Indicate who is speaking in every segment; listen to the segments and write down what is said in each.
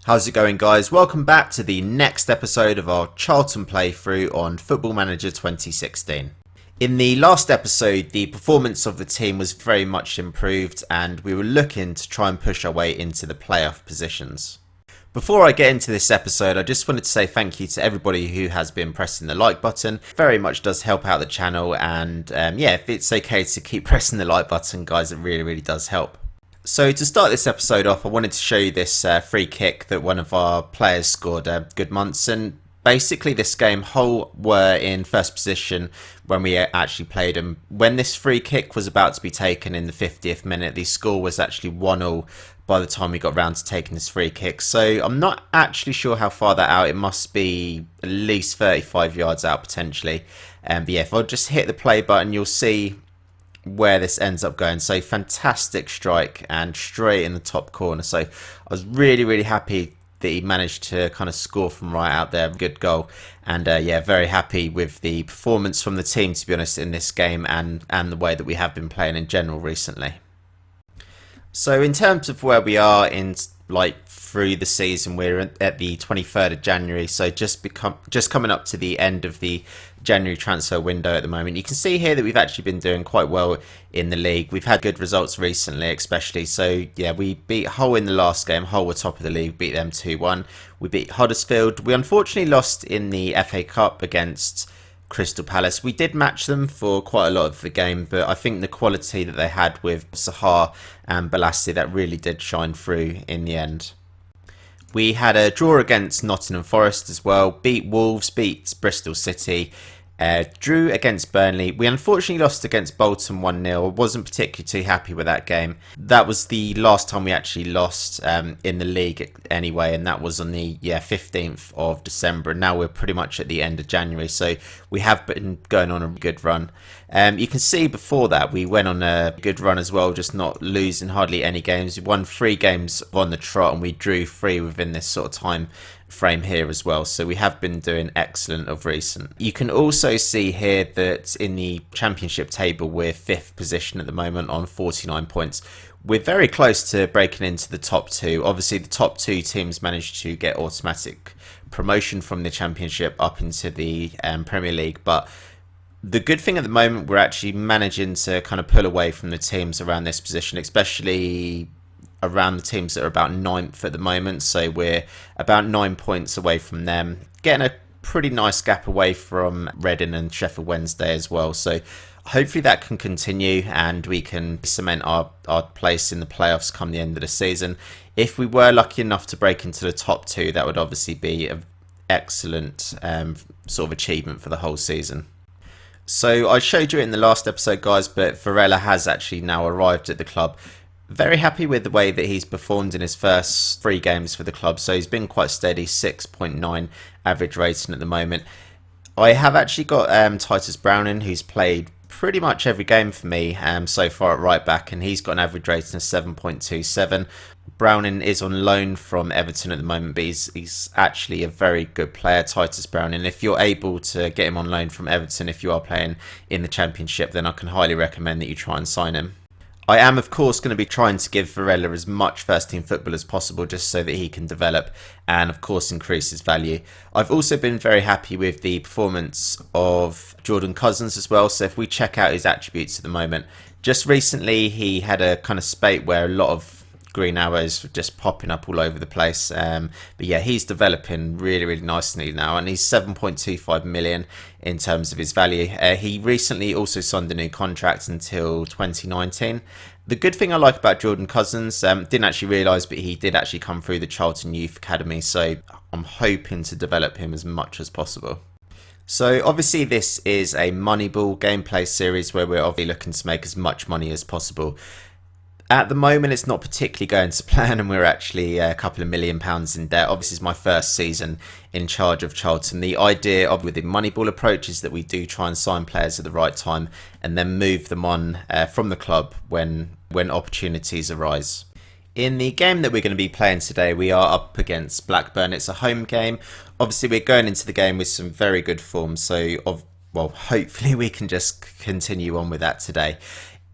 Speaker 1: How's it going, guys? Welcome back to the next episode of our Charlton playthrough on Football Manager 2016. In the last episode, the performance of the team was very much improved and we were looking to try and push our way into the playoff positions. Before I get into this episode, I just wanted to say thank you to everybody who has been pressing the like button. Very much does help out the channel, and yeah, if it's okay to keep pressing the like button, guys, it really does help. So to start this episode off, I wanted to show you this free kick that one of our players scored, Good Munson. Basically, this game, Hull were in first position when we actually played them. When this free kick was about to be taken in the 50th minute, the score was actually 1-1 by the time we got round to taking this free kick. So I'm not actually sure how far that out. It must be at least 35 yards out potentially. But yeah, if I just hit the play button, you'll see where this ends up going. So fantastic strike and straight in the top corner. So I was really happy that he managed to kind of score from right out there. Good goal. And yeah, very happy with the performance from the team, to be honest, in this game and the way that we have been playing in general recently. So in terms of where we are in through the season, we're at the 23rd of January, so just coming up to the end of the January transfer window at the moment. You can see here that we've actually been doing quite well in the league. We've had good results recently, especially. So yeah, we beat Hull in the last game. Hull were top of the league, beat them 2-1. We beat Huddersfield. We unfortunately lost in the FA Cup against Crystal Palace. We did match them for quite a lot of the game, but I think the quality that they had with Sahar and Balassi, that really did shine through in the end. We had a draw against Nottingham Forest as well, beat Wolves, beat Bristol City, drew against Burnley. We unfortunately lost against Bolton 1-0. I wasn't particularly too happy with that game. That was the last time we actually lost in the league anyway, and that was on the 15th of December. And now we're pretty much at the end of January, so we have been going on a good run. You can see before that we went on a good run as well, just not losing hardly any games. We won 3 games on the trot and we drew 3 within this sort of time frame here as well, so we have been doing excellent of recent. You can also see here that in the championship table we're 5th position at the moment on 49 points. We're very close to breaking into the top 2. Obviously the top 2 teams managed to get automatic promotion from the championship up into the Premier League, but the good thing at the moment, we're actually managing to kind of pull away from the teams around this position, especially around the teams that are about 9th at the moment. So we're about 9 points away from them, getting a pretty nice gap away from Reading and Sheffield Wednesday as well. So hopefully that can continue and we can cement our place in the playoffs come the end of the season. If we were lucky enough to break into the top 2, that would obviously be an excellent sort of achievement for the whole season. So I showed you it in the last episode, guys, but Varela has actually now arrived at the club. Very happy with the way that he's performed in his first 3 games for the club. So he's been quite steady, 6.9 average rating at the moment. I have actually got Titus Browning, who's played pretty much every game for me so far at right back, and he's got an average rating of 7.27. Browning is on loan from Everton at the moment, but he's actually a very good player, Titus Browning. If you're able to get him on loan from Everton, if you are playing in the Championship, then I can highly recommend that you try and sign him. I am, of course, going to be trying to give Varela as much first-team football as possible just so that he can develop and, of course, increase his value. I've also been very happy with the performance of Jordan Cousins as well. So if we check out his attributes at the moment, just recently he had a kind of spate where a lot of green arrows just popping up all over the place, but yeah, he's developing really nicely now, and he's 7.25 million in terms of his value. He recently also signed a new contract until 2019. The good thing I like about Jordan Cousins, didn't actually realise, but he did actually come through the Charlton Youth Academy, so I'm hoping to develop him as much as possible. So obviously this is a Moneyball gameplay series where we're obviously looking to make as much money as possible. At the moment, it's not particularly going to plan, and we're actually a couple of £1 million in debt. Obviously, it's my first season in charge of Charlton. The idea of with the Moneyball approach is that we do try and sign players at the right time and then move them on from the club when opportunities arise. In the game that we're going to be playing today, we are up against Blackburn. It's a home game. Obviously, we're going into the game with some very good form, so hopefully we can just continue on with that today.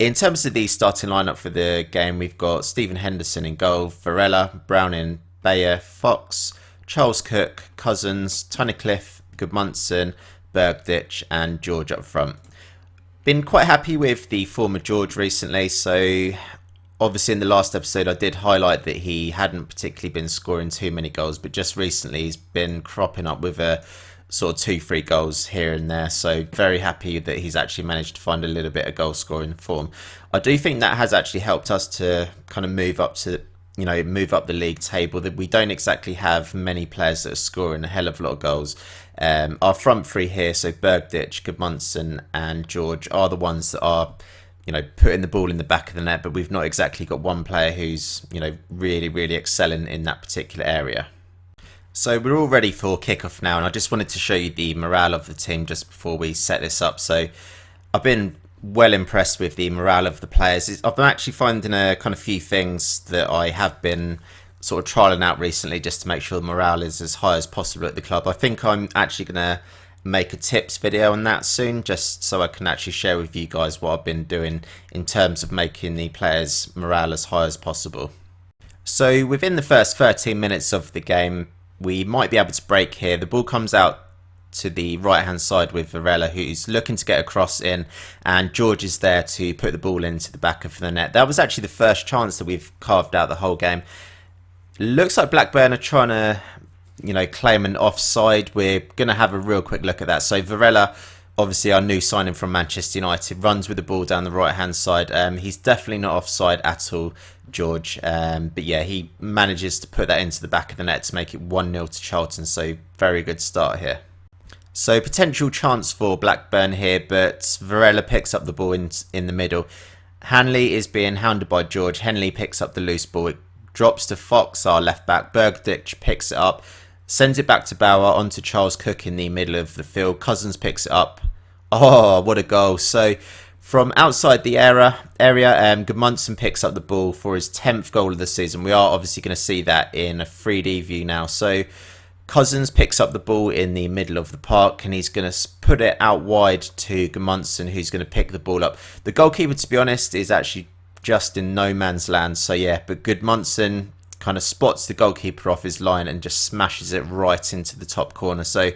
Speaker 1: In terms of the starting lineup for the game, we've got Stephen Henderson in goal, Varela, Browning, Bayer, Fox, Charles Cook, Cousins, Tunnicliffe, Gudmundsson, Bergdich and George up front. Been quite happy with the form of George recently, so obviously in the last episode I did highlight that he hadn't particularly been scoring too many goals, but just recently he's been cropping up with a sort of 2-3 goals here and there, so very happy that he's actually managed to find a little bit of goal scoring form. I do think that has actually helped us to kind of move up to, move up the league table. That we don't exactly have many players that are scoring a hell of a lot of goals. Our front three here, so Bergdich, Gudmundsson and George, are the ones that are putting the ball in the back of the net, but we've not exactly got one player who's really excelling in that particular area. So we're all ready for kickoff now, and I just wanted to show you the morale of the team just before we set this up. So I've been well impressed with the morale of the players. I've been actually finding a kind of few things that I have been sort of trialing out recently just to make sure the morale is as high as possible at the club. I think I'm actually going to make a tips video on that soon, just so I can actually share with you guys what I've been doing in terms of making the players' morale as high as possible. So within the first 13 minutes of the game, we might be able to break here. The ball comes out to the right hand side with Varela, who's looking to get a cross in, and George is there to put the ball into the back of the net. That was actually the first chance that we've carved out the whole game. Looks like Blackburn are trying to claim an offside. We're going to have a real quick look at that. So Varela, obviously our new signing from Manchester United, runs with the ball down the right hand side. He's definitely not offside at all, George, but yeah, he manages to put that into the back of the net to make it 1-0 to Charlton, so very good start here. So potential chance for Blackburn here, but Varela picks up the ball in the middle. Hanley is being hounded by George. Henley picks up the loose ball. It drops to Fox, our left back. Bergdich picks it up, sends it back to Bauer onto Charles Cook in the middle of the field. Cousins picks it up. Oh, what a goal. So from outside the area, Gudmundsson picks up the ball for his 10th goal of the season. We are obviously going to see that in a 3D view now. So Cousins picks up the ball in the middle of the park, and he's going to put it out wide to Gudmundsson, who's going to pick the ball up. The goalkeeper, to be honest, is actually just in no man's land. So yeah, but Gudmundsson kind of spots the goalkeeper off his line and just smashes it right into the top corner. So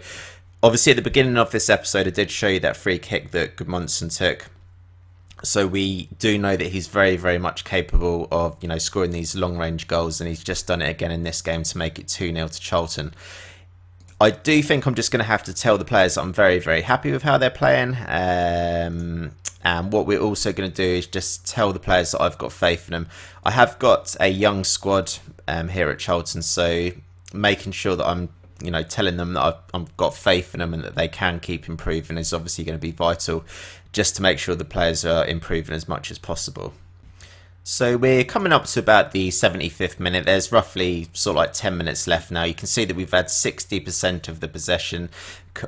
Speaker 1: obviously at the beginning of this episode I did show you that free kick that Gudmundsson took. So we do know that he's very much capable of scoring these long range goals, and he's just done it again in this game to make it 2-0 to Charlton. I do think I'm just going to have to tell the players that I'm very happy with how they're playing, and what we're also going to do is just tell the players that I've got faith in them. I have got a young squad here at Charlton, so making sure that I'm telling them that I've got faith in them and that they can keep improving is obviously going to be vital, just to make sure the players are improving as much as possible. So we're coming up to about the 75th minute. There's roughly sort of like 10 minutes left now. You can see that we've had 60% of the possession,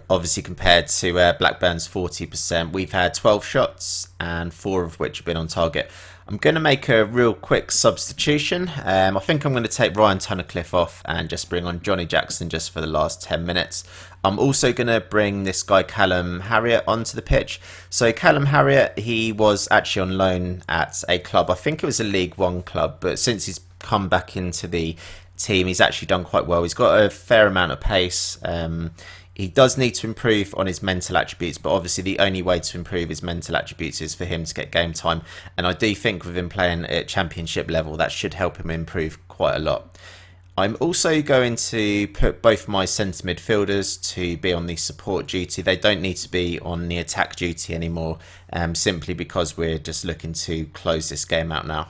Speaker 1: obviously compared to Blackburn's 40%. We've had 12 shots and 4 of which have been on target. I'm going to make a real quick substitution. I think I'm going to take Ryan Tunnicliffe off and just bring on Johnny Jackson just for the last 10 minutes. I'm also going to bring this guy Callum Harriott onto the pitch. So Callum Harriott, he was actually on loan at a club. I think it was a League One club, but since he's come back into the team, he's actually done quite well. He's got a fair amount of pace. He does need to improve on his mental attributes, but obviously the only way to improve his mental attributes is for him to get game time. And I do think with him playing at championship level, that should help him improve quite a lot. I'm also going to put both my centre midfielders to be on the support duty. They don't need to be on the attack duty anymore, simply because we're just looking to close this game out now.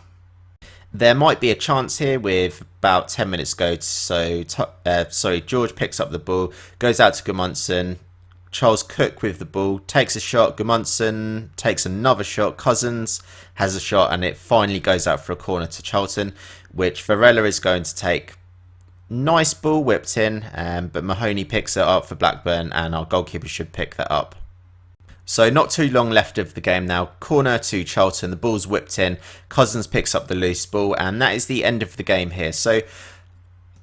Speaker 1: There might be a chance here with about 10 minutes to go. So George picks up the ball, goes out to Gudmundsson. Charles Cook with the ball, takes a shot. Gudmundsson takes another shot. Cousins has a shot, and it finally goes out for a corner to Charlton, which Varela is going to take. Nice ball whipped in, but Mahoney picks it up for Blackburn, and our goalkeeper should pick that up. So not too long left of the game now. Corner to Charlton. The ball's whipped in. Cousins picks up the loose ball, and that is the end of the game here. So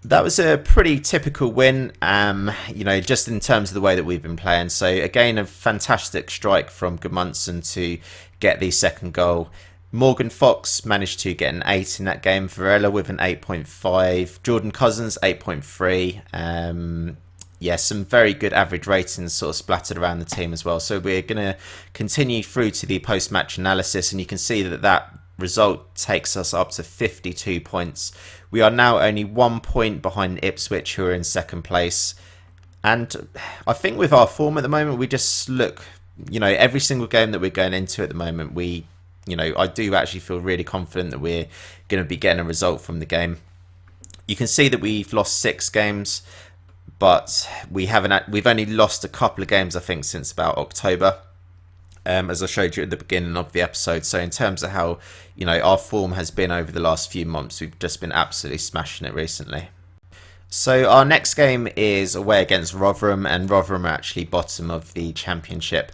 Speaker 1: that was a pretty typical win, just in terms of the way that we've been playing. So again, a fantastic strike from Gudmundsson to get the second goal. Morgan Fox managed to get an 8 in that game. Varela with an 8.5. Jordan Cousins 8.3. Yeah, some very good average ratings sort of splattered around the team as well. So we're going to continue through to the post-match analysis, and you can see that that result takes us up to 52 points. We are now only 1 point behind Ipswich, who are in second place. And I think with our form at the moment, we just look, every single game that we're going into at the moment, I do actually feel really confident that we're going to be getting a result from the game. You can see that we've lost 6 games, but we've only lost a couple of games, I think, since about October, as I showed you at the beginning of the episode. So in terms of how, our form has been over the last few months, we've just been absolutely smashing it recently. So our next game is away against Rotherham, and Rotherham are actually bottom of the Championship.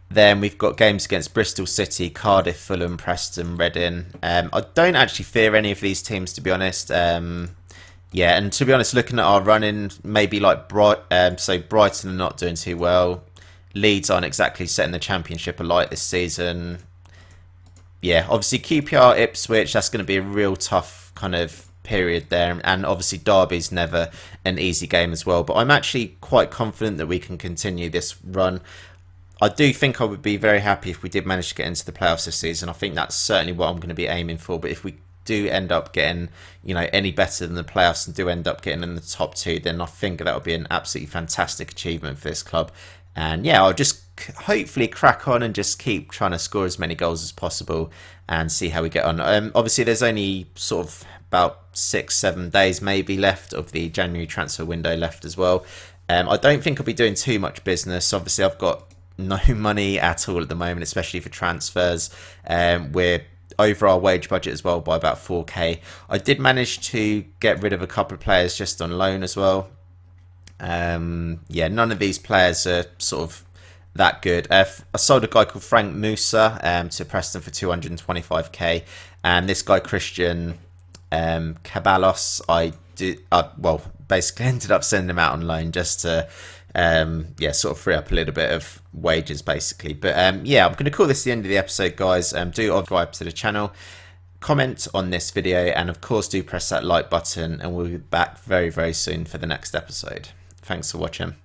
Speaker 1: Then we've got games against Bristol City, Cardiff, Fulham, Preston, Reading. I don't actually fear any of these teams, to be honest. Yeah, and to be honest, looking at our running, maybe like Brighton are not doing too well. Leeds aren't exactly setting the Championship alight this season. Yeah, obviously QPR, Ipswich, that's going to be a real tough kind of period there. And obviously Derby's never an easy game as well. But I'm actually quite confident that we can continue this run. I do think I would be very happy if we did manage to get into the playoffs this season. I think that's certainly what I'm going to be aiming for. But if we do end up getting, any better than the playoffs and do end up getting in the top 2, then I think that would be an absolutely fantastic achievement for this club. And yeah, I'll just hopefully crack on and just keep trying to score as many goals as possible and see how we get on. Obviously, there's only sort of about 6-7 days maybe left of the January transfer window left as well. I don't think I'll be doing too much business. Obviously, I've got no money at all at the moment, especially for transfers. We're over our wage budget as well by about 4k. I did manage to get rid of a couple of players just on loan as well. Yeah, none of these players are sort of that good. I sold a guy called Frank Musa to Preston for 225k, and this guy Christian Caballos, basically ended up sending him out on loan just to sort of free up a little bit of wages basically. But yeah, I'm going to call this the end of the episode, guys. Do subscribe to the channel, comment on this video, and of course do press that like button, and we'll be back very, very soon for the next episode. Thanks for watching.